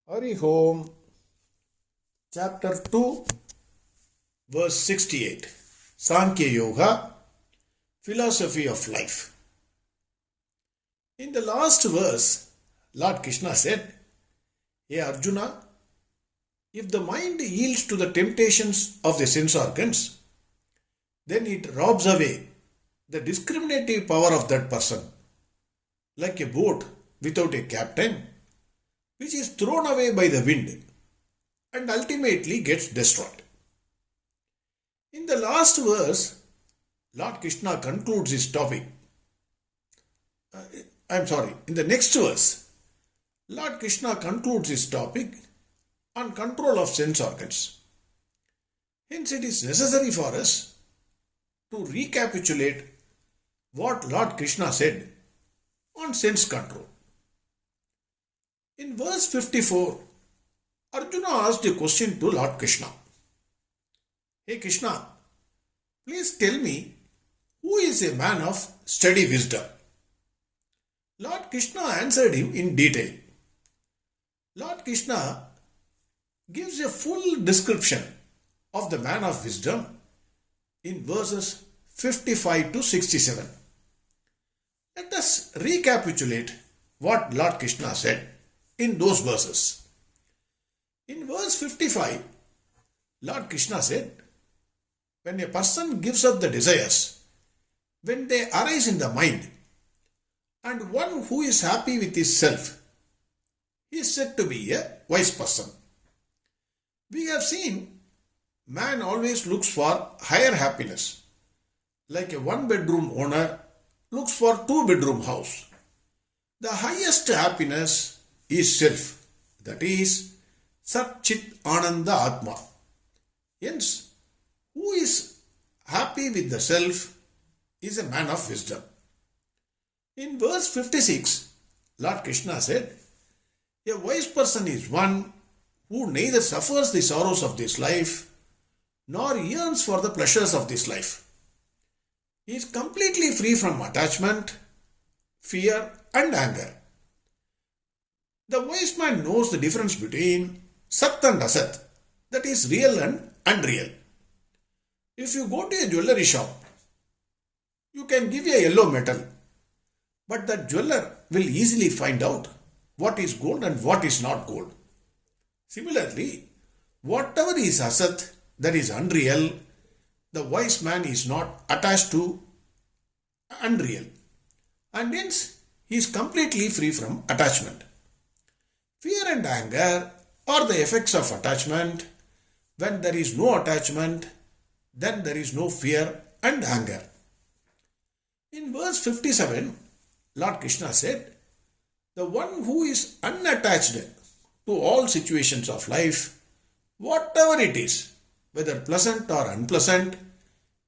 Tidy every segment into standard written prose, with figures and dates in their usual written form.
Hari Om, Chapter 2, Verse 68, Sankhya Yoga, Philosophy of Life. In the last verse, Lord Krishna said, Hey Arjuna, if the mind yields to the temptations of the sense organs, then it robs away the discriminative power of that person, like a boat without a captain, which is thrown away by the wind and ultimately gets destroyed. In the last verse, Lord Krishna concludes his topic. In the next verse, Lord Krishna concludes his topic on control of sense organs. Hence, it is necessary for us to recapitulate what Lord Krishna said on sense control. In verse 54, Arjuna asked a question to Lord Krishna. Hey Krishna, please tell me who is a man of steady wisdom? Lord Krishna answered him in detail. Lord Krishna gives a full description of the man of wisdom in verses 55 to 67. Let us recapitulate what Lord Krishna said in those verses. In verse 55, Lord Krishna said, when a person gives up the desires, when they arise in the mind, and one who is happy with his self, he is said to be a wise person. We have seen man always looks for higher happiness, like a one-bedroom owner looks for two-bedroom house. The highest happiness is self, that is Sat Chit Ananda Atma. Hence, who is happy with the self is a man of wisdom. In verse 56, Lord Krishna said, a wise person is one who neither suffers the sorrows of this life nor yearns for the pleasures of this life. He is completely free from attachment, fear and anger. The wise man knows the difference between Sat and Asat, that is real and unreal. If you go to a jewellery shop, you can give a yellow metal, but that jeweler will easily find out what is gold and what is not gold. Similarly, whatever is Asat, that is unreal, the wise man is not attached to unreal, and hence he is completely free from attachment. Fear and anger are the effects of attachment. When there is no attachment, then there is no fear and anger. In verse 57, Lord Krishna said, the one who is unattached to all situations of life, whatever it is, whether pleasant or unpleasant,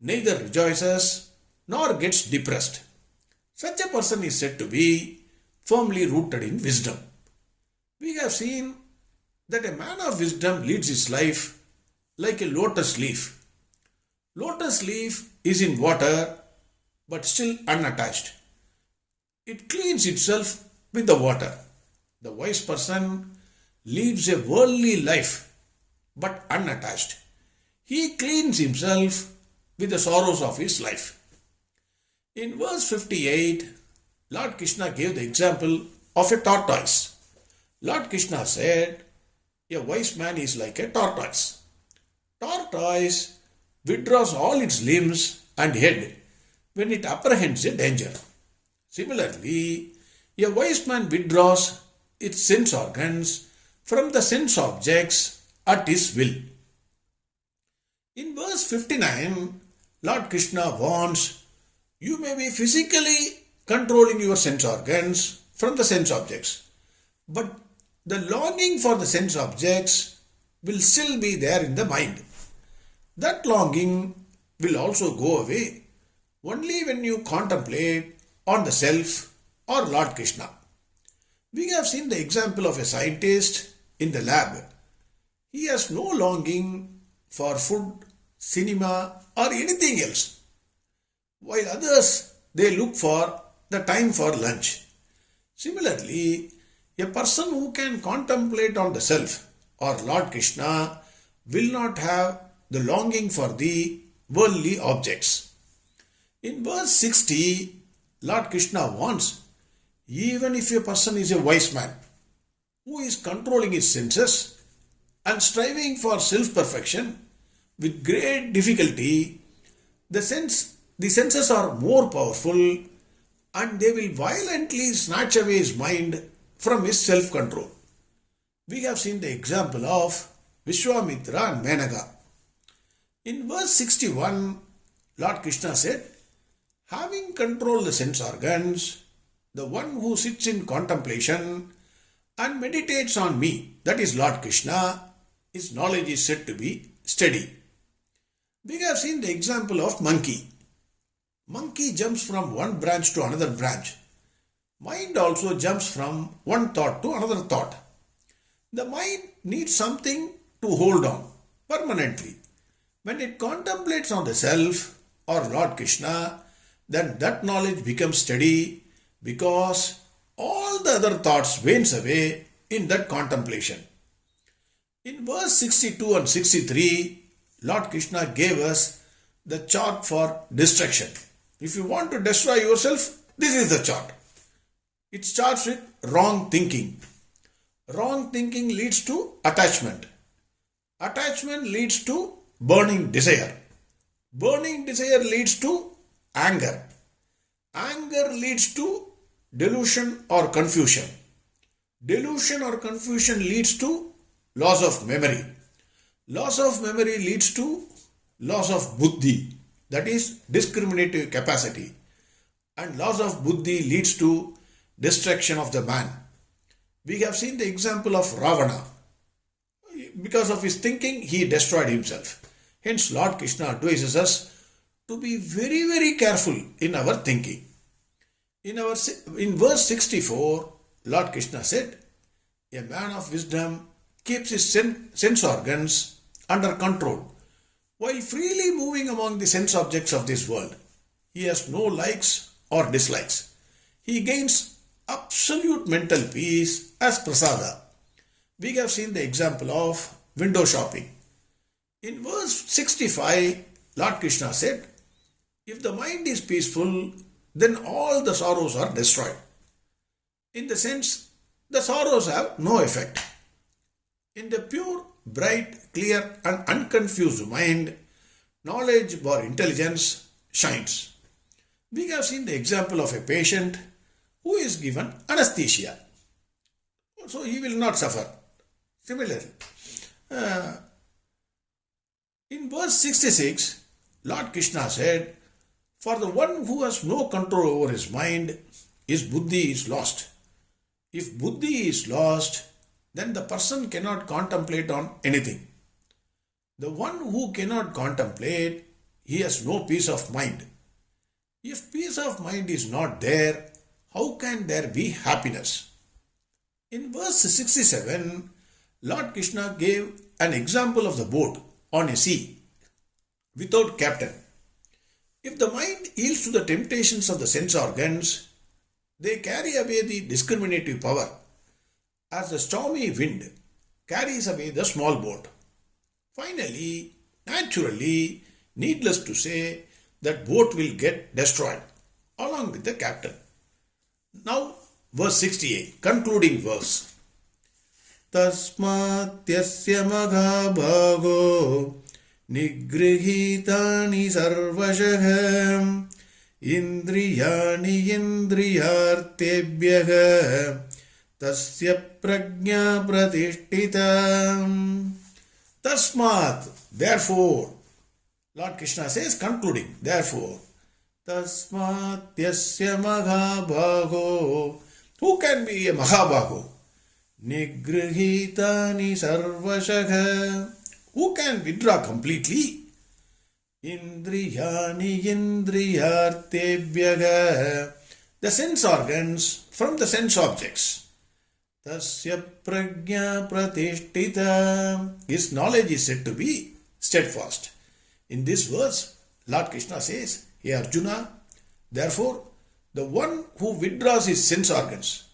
neither rejoices nor gets depressed. Such a person is said to be firmly rooted in wisdom. We have seen that a man of wisdom leads his life like a lotus leaf. Lotus leaf is in water but still unattached. It cleans itself with the water. The wise person leads a worldly life but unattached. He cleans himself with the sorrows of his life. In verse 58, Lord Krishna gave the example of a tortoise. Lord Krishna said, a wise man is like a tortoise. Tortoise withdraws all its limbs and head when it apprehends a danger. Similarly, a wise man withdraws its sense organs from the sense objects at his will. In verse 59, Lord Krishna warns, you may be physically controlling your sense organs from the sense objects, but the longing for the sense objects will still be there in the mind. That longing will also go away only when you contemplate on the self or Lord Krishna. We have seen the example of a scientist in the lab. He has no longing for food, cinema or anything else, while others they look for the time for lunch. Similarly, A person who can contemplate on the self or Lord Krishna will not have the longing for the worldly objects. In verse 60, Lord Krishna wants, even if a person is a wise man who is controlling his senses and striving for self-perfection with great difficulty, the senses are more powerful and they will violently snatch away his mind from his self-control. We have seen the example of Vishwamitra and Menaka. In verse 61, Lord Krishna said, having controlled the sense organs, the one who sits in contemplation and meditates on me, that is Lord Krishna, his knowledge is said to be steady. We have seen the example of monkey. Monkey jumps from one branch to another branch. Mind also jumps from one thought to another thought. The mind needs something to hold on permanently. When it contemplates on the self or Lord Krishna, then that knowledge becomes steady because all the other thoughts wanes away in that contemplation. In verse 62 and 63, Lord Krishna gave us the chart for destruction. If you want to destroy yourself, this is the chart. It starts with wrong thinking. Wrong thinking leads to attachment. Attachment leads to burning desire. Burning desire leads to anger. Anger leads to delusion or confusion. Delusion or confusion leads to loss of memory. Loss of memory leads to loss of buddhi, that is discriminative capacity. And loss of buddhi leads to destruction of the man. We have seen the example of Ravana. Because of his thinking, he destroyed himself. Hence, Lord Krishna advises us to be very, very careful in our thinking. In verse 64, Lord Krishna said, a man of wisdom keeps his sense organs under control while freely moving among the sense objects of this world. He has no likes or dislikes. He gains absolute mental peace as prasada. We have seen the example of window shopping. In verse 65, Lord Krishna said, if the mind is peaceful, then all the sorrows are destroyed. In the sense, the sorrows have no effect. In the pure, bright, clear and unconfused mind, knowledge or intelligence shines. We have seen the example of a patient who is given anesthesia. So he will not suffer. Similarly, in verse 66, Lord Krishna said, for the one who has no control over his mind, his buddhi is lost. If buddhi is lost, then the person cannot contemplate on anything. The one who cannot contemplate, he has no peace of mind. If peace of mind is not there, how can there be happiness? In verse 67, Lord Krishna gave an example of the boat on a sea without captain. If the mind yields to the temptations of the sense organs, they carry away the discriminative power, as the stormy wind carries away the small boat. Finally, naturally, needless to say, that boat will get destroyed along with the captain. Now, verse 68, concluding verse. Tasmatyasya Mahabaho Nigrihitani sarvashah Indriyani indriyartebhyah Tasya prajna pratishtita. Tasmat, therefore, Lord Krishna says, concluding, therefore, Tasmatyasya Mahabaho. Who can be a Mahabaho? Nigrihitani sarvashah. Who can withdraw completely? Indriyani indriyartebhyah. The sense organs from the sense objects. Tasya prajna pratishtita. His knowledge is said to be steadfast. In this verse, Lord Krishna says, hey Arjuna, therefore, the one who withdraws his sense organs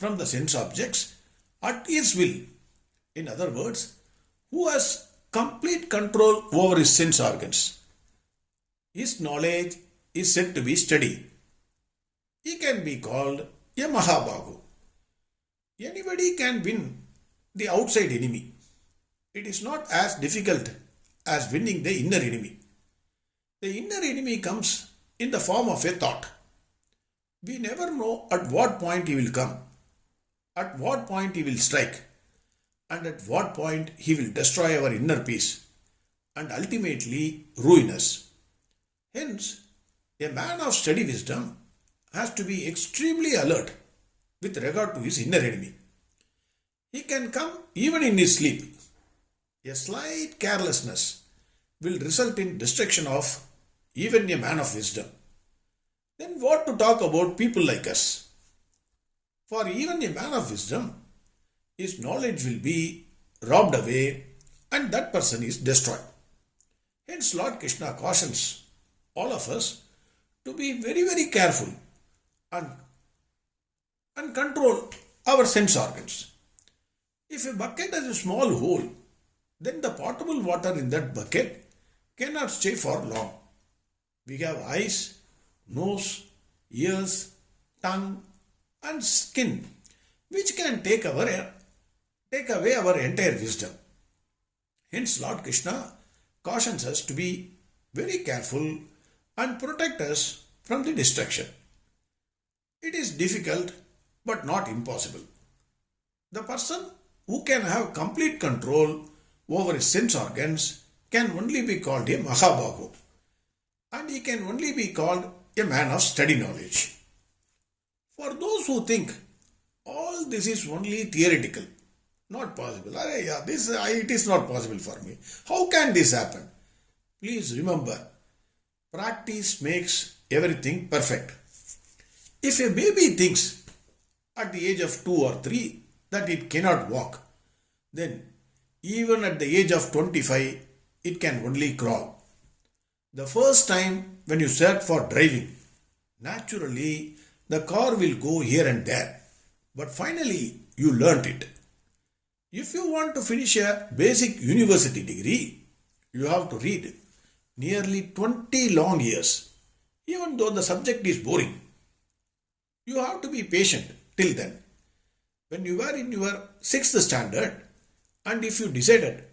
from the sense objects at his will. In other words, who has complete control over his sense organs. His knowledge is said to be steady. He can be called a Mahabaho. Anybody can win the outside enemy. It is not as difficult as winning the inner enemy. The inner enemy comes in the form of a thought. We never know at what point he will come, at what point he will strike, and at what point he will destroy our inner peace and ultimately ruin us. Hence, a man of steady wisdom has to be extremely alert with regard to his inner enemy. He can come even in his sleep. A slight carelessness will result in destruction of even a man of wisdom. Then what to talk about people like us? For even a man of wisdom, his knowledge will be robbed away and that person is destroyed. Hence Lord Krishna cautions all of us to be very, very careful and control our sense organs. If a bucket has a small hole, then the potable water in that bucket cannot stay for long. We have eyes, nose, ears, tongue and skin which can take away our entire wisdom. Hence Lord Krishna cautions us to be very careful and protect us from the destruction. It is difficult but not impossible. The person who can have complete control over his sense organs can only be called a Mahabaho, and he can only be called a man of steady knowledge. For those who think all this is only theoretical, not possible, it is not possible for me. How can this happen? Please remember, practice makes everything perfect. If a baby thinks at the age of 2 or 3 that it cannot walk, then even at the age of 25, it can only crawl. The first time when you start for driving, naturally the car will go here and there, but finally you learnt it. If you want to finish a basic university degree, you have to read nearly 20 long years, even though the subject is boring. You have to be patient till then. When you were in your 6th standard, and if you decided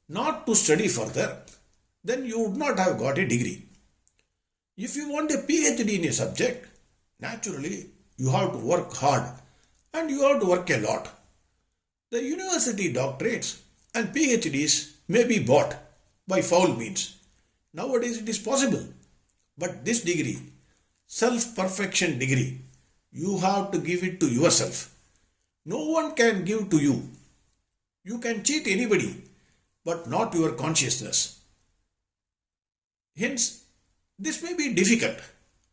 not to study further, then you would not have got a degree. If you want a PhD in a subject, naturally you have to work hard and you have to work a lot. The university doctorates and PhDs may be bought by foul means. Nowadays it is possible. But this degree, self-perfection degree, you have to give it to yourself. No one can give to you. You can cheat anybody, but not your consciousness. Hence, this may be difficult,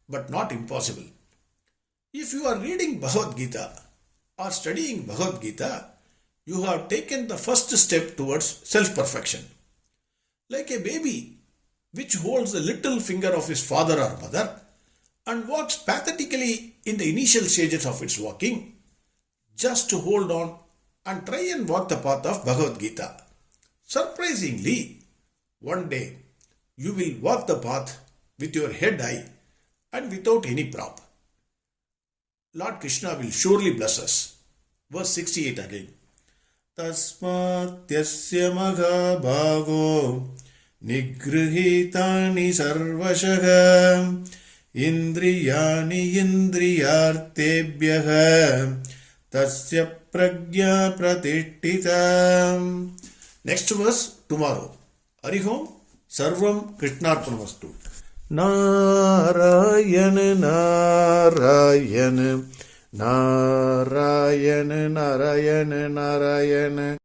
but not impossible. If you are reading Bhagavad Gita or studying Bhagavad Gita, you have taken the first step towards self-perfection. Like a baby which holds the little finger of his father or mother and walks pathetically in the initial stages of its walking, just to hold on and try and walk the path of Bhagavad Gita. Surprisingly, one day you will walk the path with your head high and without any prop. Lord Krishna will surely bless us. Verse 68 again. Tasmatyasya Mahabaho Nigrihitani Sarvashaha Indriyani Indriyartebhyaha Tasya Pragya Pratitthita. Next verse tomorrow. Harihom Sarvam Krishnarpanamastu. Narayana Narayana Narayana Narayana Narayana